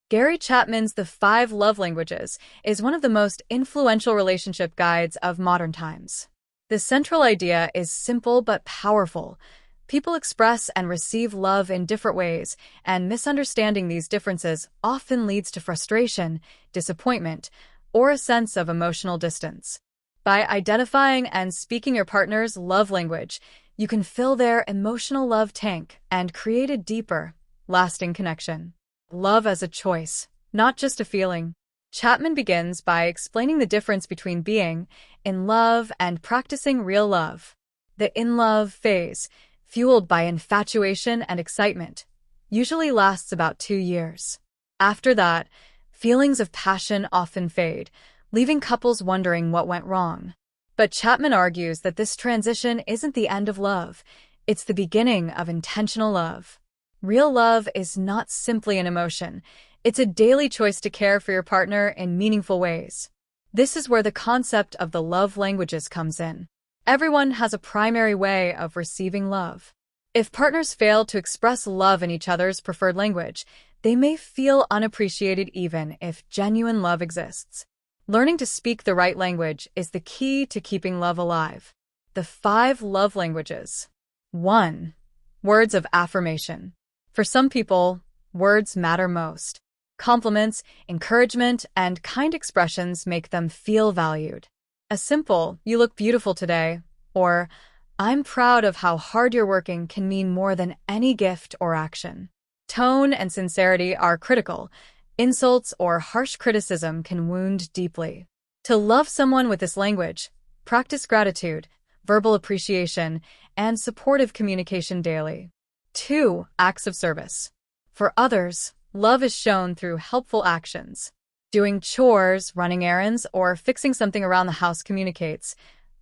Gary Chapman's The Five Love Languages is one of the most influential relationship guides of modern times. The central idea is simple but powerful. People express and receive love in different ways, and misunderstanding these differences often leads to frustration, disappointment, or a sense of emotional distance. By identifying and speaking your partner's love language, you can fill their emotional love tank and create a deeper, lasting connection. Love as a choice, not just a feeling. Chapman begins by explaining the difference between being in love and practicing real love. The in-love phase, fueled by infatuation and excitement, usually lasts about 2 years. After that, feelings of passion often fade, leaving couples wondering what went wrong. But Chapman argues that this transition isn't the end of love, it's the beginning of intentional love. Real love is not simply an emotion, it's a daily choice to care for your partner in meaningful ways. This is where the concept of the love languages comes in. Everyone has a primary way of receiving love. If partners fail to express love in each other's preferred language, they may feel unappreciated even if genuine love exists. Learning to speak the right language is the key to keeping love alive. The 5 love languages. 1. Words of affirmation. For some people, words matter most. Compliments, encouragement, and kind expressions make them feel valued. A simple, "You look beautiful today," or "I'm proud of how hard you're working" can mean more than any gift or action. Tone and sincerity are critical. Insults or harsh criticism can wound deeply. To love someone with this language, practice gratitude, verbal appreciation, and supportive communication daily. 2. Acts of service. For others, love is shown through helpful actions. Doing chores, running errands, or fixing something around the house communicates,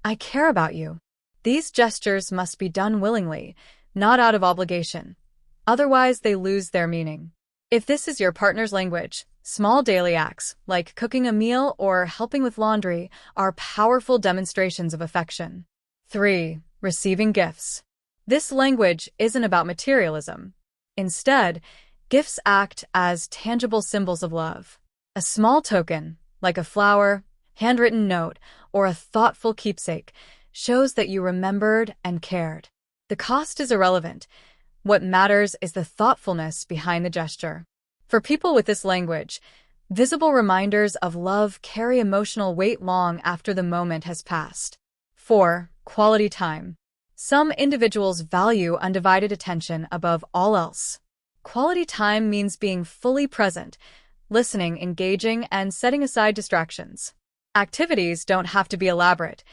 "I care about you." These gestures must be done willingly, not out of obligation. Otherwise, they lose their meaning. If this is your partner's language, small daily acts, like cooking a meal or helping with laundry, are powerful demonstrations of affection. 3. Receiving gifts. This language isn't about materialism. Instead, gifts act as tangible symbols of love. A small token, like a flower, handwritten note, or a thoughtful keepsake, shows that you remembered and cared. The cost is irrelevant. What matters is the thoughtfulness behind the gesture. For people with this language, visible reminders of love carry emotional weight long after the moment has passed. 4. Quality time. Some individuals value undivided attention above all else. Quality time means being fully present, listening, engaging, and setting aside distractions. Activities don't have to be elaborate.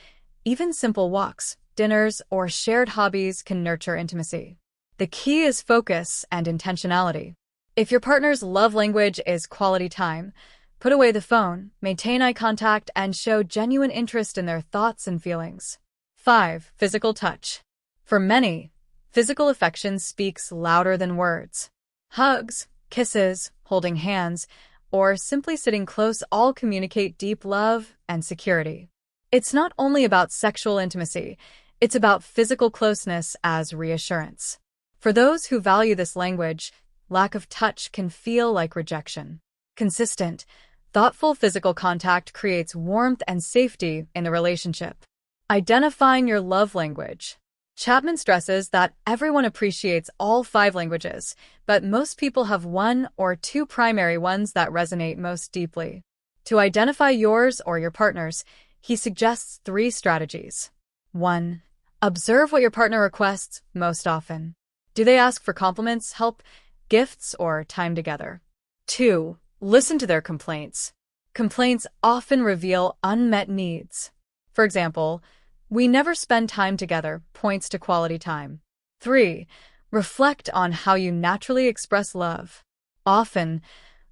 Even simple walks, dinners, or shared hobbies can nurture intimacy. The key is focus and intentionality. If your partner's love language is quality time, put away the phone, maintain eye contact, and show genuine interest in their thoughts and feelings. 5. Physical touch. For many, physical affection speaks louder than words. Hugs, kisses, holding hands, or simply sitting close all communicate deep love and security. It's not only about sexual intimacy, it's about physical closeness as reassurance. For those who value this language, lack of touch can feel like rejection. Consistent, thoughtful physical contact creates warmth and safety in the relationship. Identifying your love language. Chapman stresses that everyone appreciates all 5 languages, but most people have 1 or 2 primary ones that resonate most deeply. To identify yours or your partner's, he suggests 3 strategies. 1. Observe what your partner requests most often. Do they ask for compliments, help, gifts, or time together? 2. Listen to their complaints. Complaints often reveal unmet needs. For example, "We never spend time together" points to quality time. 3. Reflect on how you naturally express love. Often,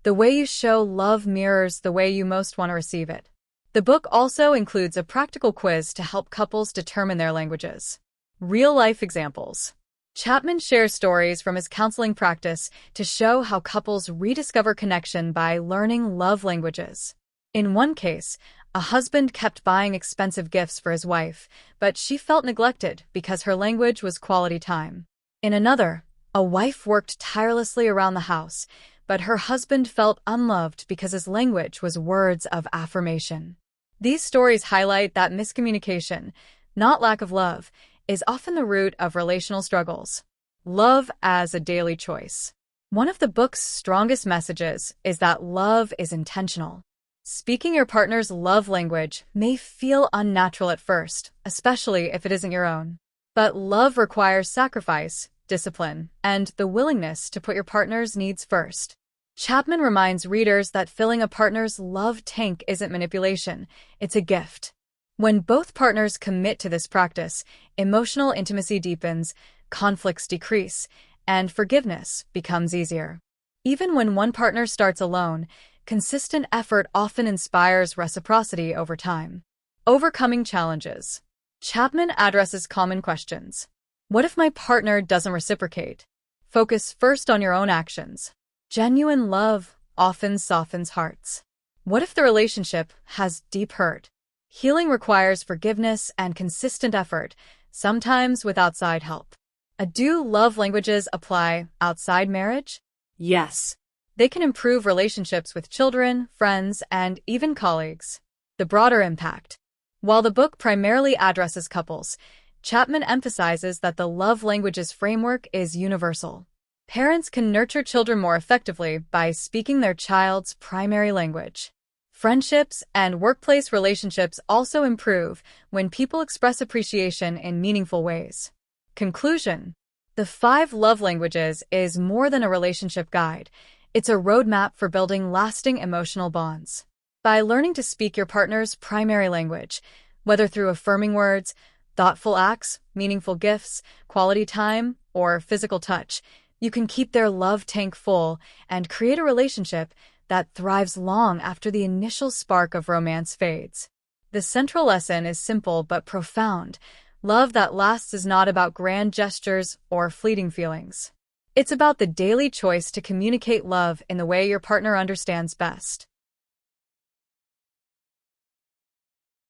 the way you show love mirrors the way you most want to receive it. The book also includes a practical quiz to help couples determine their languages. Real-life examples. Chapman shares stories from his counseling practice to show how couples rediscover connection by learning love languages. In one case, a husband kept buying expensive gifts for his wife, but she felt neglected because her language was quality time. In another, a wife worked tirelessly around the house, but her husband felt unloved because his language was words of affirmation. These stories highlight that miscommunication, not lack of love, is often the root of relational struggles. Love as a daily choice. One of the book's strongest messages is that love is intentional. Speaking your partner's love language may feel unnatural at first, especially if it isn't your own. But love requires sacrifice, discipline, and the willingness to put your partner's needs first. Chapman reminds readers that filling a partner's love tank isn't manipulation, it's a gift. When both partners commit to this practice, emotional intimacy deepens, conflicts decrease, and forgiveness becomes easier. Even when one partner starts alone, consistent effort often inspires reciprocity over time. Overcoming challenges. Chapman addresses common questions. What if my partner doesn't reciprocate? Focus first on your own actions. Genuine love often softens hearts. What if the relationship has deep hurt? Healing requires forgiveness and consistent effort, sometimes with outside help. Do love languages apply outside marriage? Yes. They can improve relationships with children, friends, and even colleagues. The broader impact. While the book primarily addresses couples, Chapman emphasizes that the love languages framework is universal. Parents can nurture children more effectively by speaking their child's primary language. Friendships and workplace relationships also improve when people express appreciation in meaningful ways. Conclusion. The 5 love languages is more than a relationship guide. It's a roadmap for building lasting emotional bonds. By learning to speak your partner's primary language, whether through affirming words, thoughtful acts, meaningful gifts, quality time, or physical touch, you can keep their love tank full and create a relationship that thrives long after the initial spark of romance fades. The central lesson is simple but profound. Love that lasts is not about grand gestures or fleeting feelings. It's about the daily choice to communicate love in the way your partner understands best.